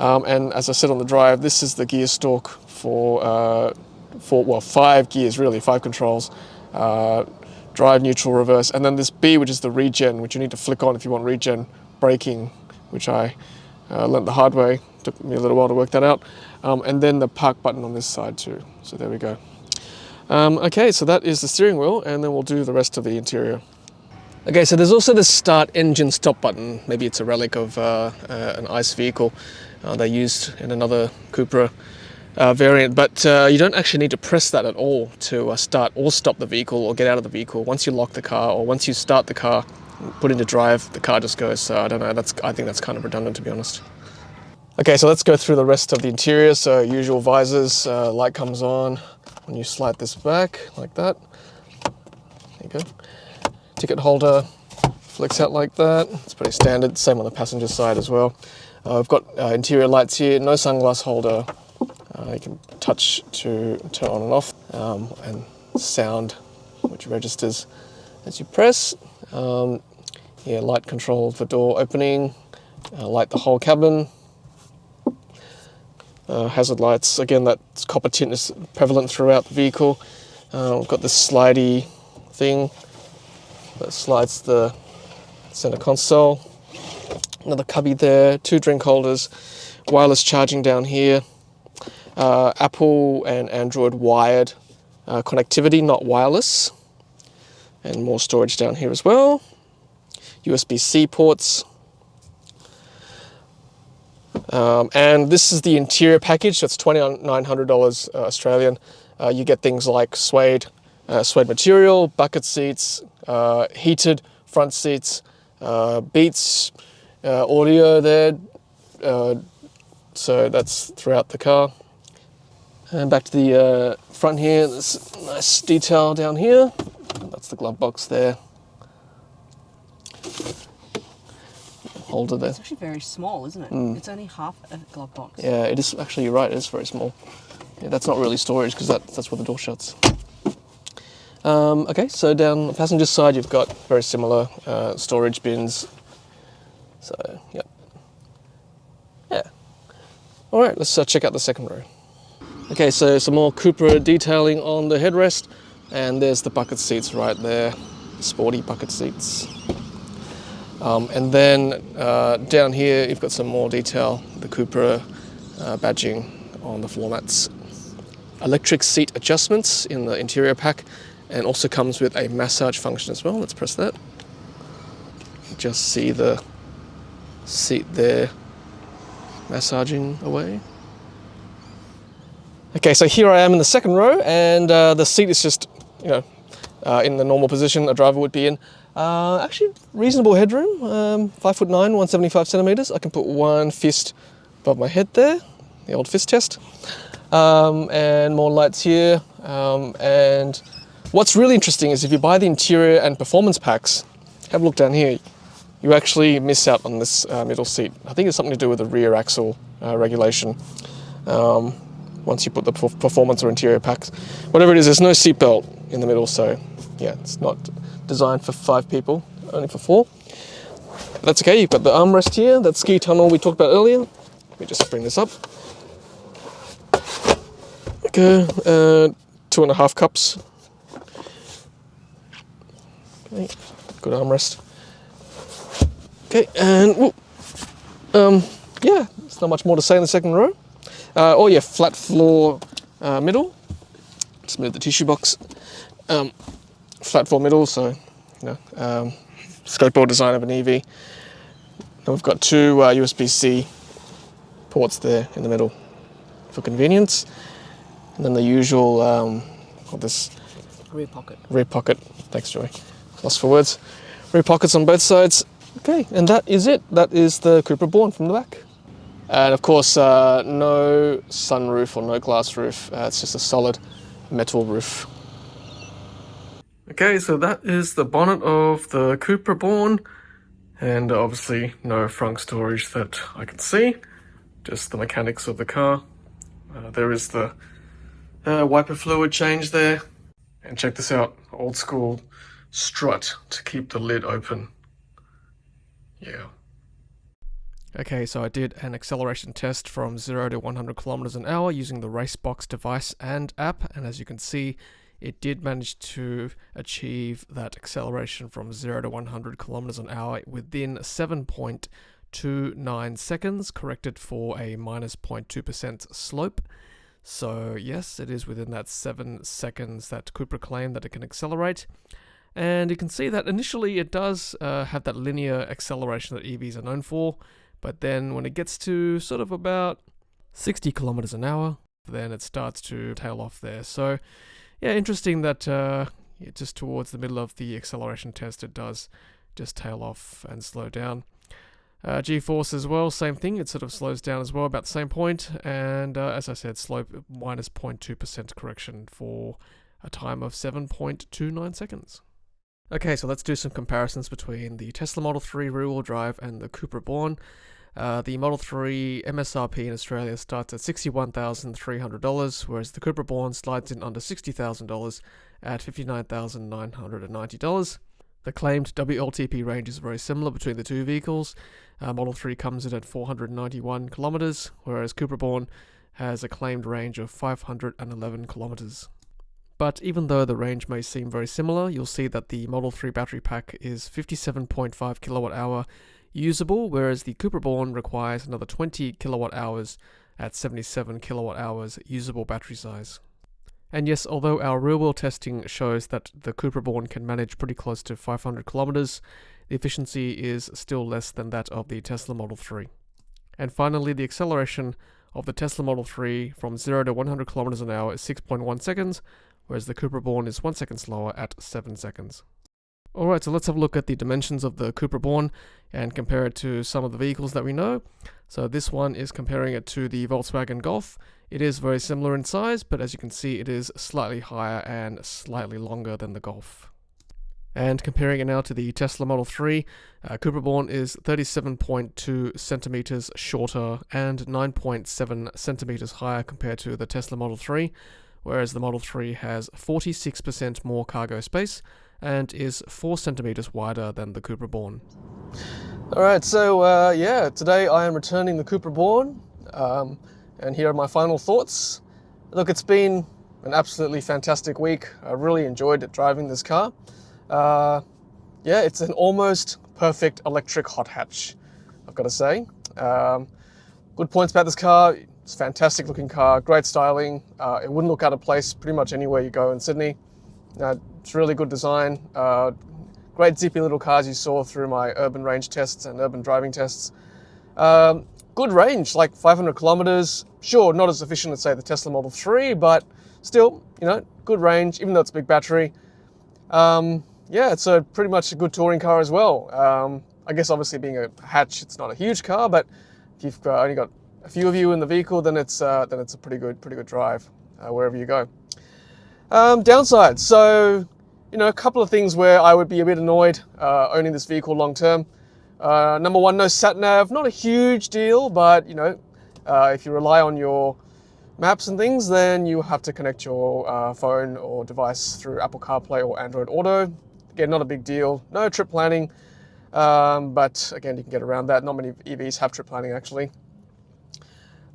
and as I said on the drive, this is the gear stalk for 5 gears really, 5 controls, drive, neutral, reverse, and then this B, which is the regen, which you need to flick on if you want regen braking, which I learnt the hard way, took me a little while to work that out, and then the park button on this side too, so there we go. Okay, so that is the steering wheel, and then we'll do the rest of the interior. Okay, so there's also the start engine stop button. Maybe it's a relic of an ICE vehicle they used in another Cupra variant, but you don't actually need to press that at all to start or stop the vehicle or get out of the vehicle. Once you lock the car or once you start the car, put into drive, the car just goes. So I don't know, I think that's kind of redundant, to be honest. Okay, so let's go through the rest of the interior. So usual visors, light comes on when you slide this back like that. There you go. Ticket holder flicks out like that. It's pretty standard. Same on the passenger side as well. We've got interior lights here. No sunglass holder. You can touch to turn on and off, and sound, which registers as you press. Yeah, light control for door opening. Light the whole cabin. Hazard lights. Again, that copper tint is prevalent throughout the vehicle. We've got this slidey thing that slides the center console. Another cubby there, 2 drink holders, wireless charging down here, Apple and Android wired connectivity, not wireless, and more storage down here as well. USB-C ports. And this is the interior package, that's $2,900 Australian. You get things like suede material, bucket seats, heated front seats, Beats audio there, so that's throughout the car. And back to the front here, there's nice detail down here. That's the glove box there. Holder there. It's actually very small, isn't it? It's only half a glove box. Yeah, it is, actually you're right, it is very small. Yeah, that's not really storage because that's where the door shuts. Okay, so down the passenger side you've got very similar storage bins. So, yep. Yeah. Alright, let's check out the second row. Okay, so some more Cupra detailing on the headrest, and there's the bucket seats right there, sporty bucket seats. And then down here you've got some more detail, the Cupra badging on the floor mats. Electric seat adjustments in the interior pack, and also comes with a massage function as well. Let's press that. Just see the seat there massaging away. Okay, so here I am in the second row, and the seat is just, in the normal position a driver would be in. Actually, reasonable headroom, 5'9", 175 centimeters. I can put one fist above my head there, the old fist test. And more lights here. And what's really interesting is if you buy the interior and performance packs, have a look down here, you actually miss out on this middle seat. I think it's something to do with the rear axle regulation. Once you put the performance or interior packs, whatever it is, there's no seat belt in the middle, so yeah, it's not designed for 5 people, only for 4. That's okay, you've got the armrest here, that ski tunnel we talked about earlier. Let me just bring this up. Okay, 2.5 cups. Okay, good armrest. Okay, and yeah, there's not much more to say in the second row. Oh yeah, flat floor middle. Just move the tissue box. Flat floor middle, so skateboard design of an EV. And we've got 2 USB-C ports there in the middle for convenience. And then the usual, this Rear pocket. Rear pocket. Thanks, Joy. Lost for words. Rear pockets on both sides. Okay, and that is it. That is the Cupra Born from the back. And of course, no sunroof or no glass roof. It's just a solid metal roof. Okay, so that is the bonnet of the Cupra Born. And obviously no frunk storage that I can see. Just the mechanics of the car. There is the wiper fluid change there. And check this out, old school strut to keep the lid open. Yeah. Okay, so I did an acceleration test from 0 to 100 kilometers an hour using the Racebox device and app, and as you can see, it did manage to achieve that acceleration from 0 to 100 kilometers an hour within 7.29 seconds, corrected for a minus 0.2% slope. So yes, it is within that 7 seconds that Cupra claimed that it can accelerate. And you can see that initially it does have that linear acceleration that EVs are known for. But then when it gets to sort of about 60 kilometers an hour, then it starts to tail off there. So yeah, interesting that just towards the middle of the acceleration test, it does just tail off and slow down. G-force as well, same thing. It sort of slows down as well, about the same point. And as I said, slope minus 0.2% correction for a time of 7.29 seconds. Okay, so let's do some comparisons between the Tesla Model 3 rear-wheel drive and the Cupra Born. The Model 3 MSRP in Australia starts at $61,300, whereas the Cupra Born slides in under $60,000 at $59,990. The claimed WLTP range is very similar between the two vehicles. Model 3 comes in at 491 kilometers, whereas Cupra Born has a claimed range of 511 kilometers. But even though the range may seem very similar, you'll see that the Model 3 battery pack is 57.5 kilowatt hour usable, whereas the Cupra Born requires another 20 kilowatt hours at 77 kilowatt hours usable battery size. And yes, although our real-world testing shows that the Cupra Born can manage pretty close to 500 kilometers, the efficiency is still less than that of the Tesla Model 3. And finally, the acceleration of the Tesla Model 3 from 0 to 100 kilometers an hour is 6.1 seconds, whereas the Cupra Born is 1 second slower at 7 seconds. Alright, so let's have a look at the dimensions of the Cupra Born and compare it to some of the vehicles that we know. So this one is comparing it to the Volkswagen Golf. It is very similar in size, but as you can see, it is slightly higher and slightly longer than the Golf. And comparing it now to the Tesla Model 3, Cupra Born is 37.2 centimeters shorter and 9.7 centimeters higher compared to the Tesla Model 3, whereas the Model 3 has 46% more cargo space and is 4 centimeters wider than the Cupra Born. Alright, so yeah, today I am returning the Cupra Born, and here are my final thoughts. Look, it's been an absolutely fantastic week. I really enjoyed driving this car. Yeah, it's an almost perfect electric hot hatch, I've got to say. Good points about this car. It's a fantastic looking car, great styling. It wouldn't look out of place pretty much anywhere you go in Sydney. It's really good design. Great zippy little cars you saw through my urban range tests and urban driving tests. Good range, like 500 kilometers. Sure, not as efficient as say the Tesla Model 3, but still, you know, good range, even though it's a big battery. Yeah, it's pretty much a good touring car as well. I guess obviously being a hatch, it's not a huge car, but if you've only got a few of you in the vehicle, then it's a pretty good drive wherever you go. Downsides, so you know, a couple of things where I would be a bit annoyed owning this vehicle long term. Number one, no sat nav, not a huge deal, but you know, if you rely on your maps and things, then you have to connect your phone or device through Apple CarPlay or Android Auto. Again, not a big deal. No trip planning, but again, you can get around that. Not many EVs have trip planning actually.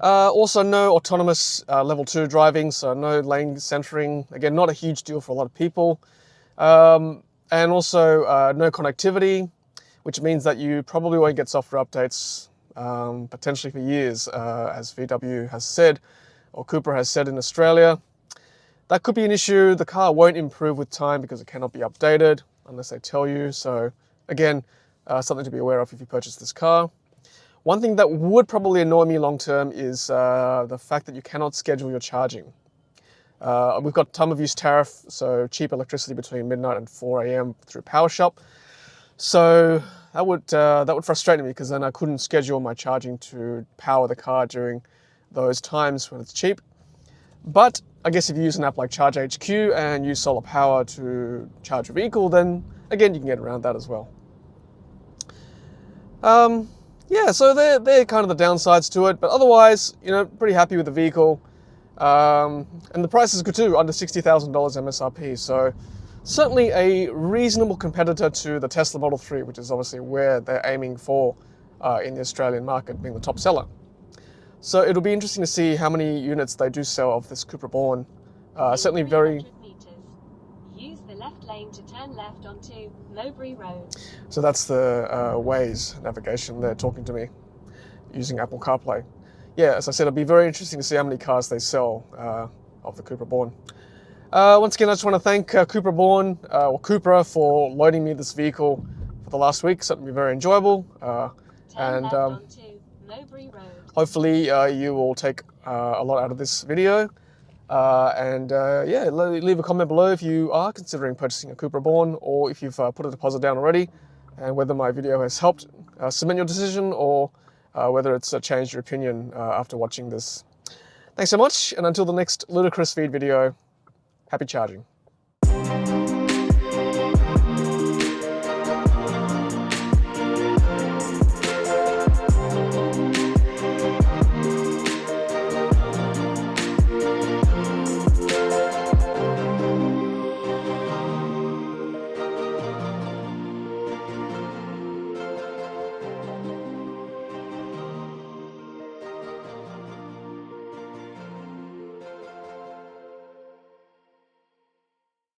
Also, no autonomous level 2 driving, so no lane centering. Again, not a huge deal for a lot of people. And also no connectivity, which means that you probably won't get software updates potentially for years, as VW has said, or Cupra has said in Australia. That could be an issue. The car won't improve with time because it cannot be updated unless they tell you. So again, something to be aware of if you purchase this car. One thing that would probably annoy me long term is the fact that you cannot schedule your charging. We've got time of use tariff, so cheap electricity between midnight and 4 AM through Powershop. So that would frustrate me because then I couldn't schedule my charging to power the car during those times when it's cheap. But I guess if you use an app like Charge HQ and use solar power to charge your vehicle, then again you can get around that as well. Yeah, so they're kind of the downsides to it, but otherwise, you know, pretty happy with the vehicle. And the price is good too, under $60,000 MSRP. So certainly a reasonable competitor to the Tesla Model 3, which is obviously where they're aiming for in the Australian market, being the top seller. So it'll be interesting to see how many units they do sell of this Cupra Born. Certainly very... Use the left lane to turn left onto Mowbray Road. So that's the Waze navigation. They're talking to me using Apple CarPlay. Yeah, as I said, it'll be very interesting to see how many cars they sell of the Cupra Born. Once again, I just want to thank Cupra Born, or Cupra, for loading me this vehicle for the last week. Certainly very enjoyable. Turn left onto Mowbray Road. Hopefully you will take a lot out of this video. Yeah, leave a comment below if you are considering purchasing a Cupra Born, or if you've put a deposit down already, and whether my video has helped cement your decision, or whether it's changed your opinion after watching this. Thanks so much, and until the next Ludicrous Feed video, happy charging.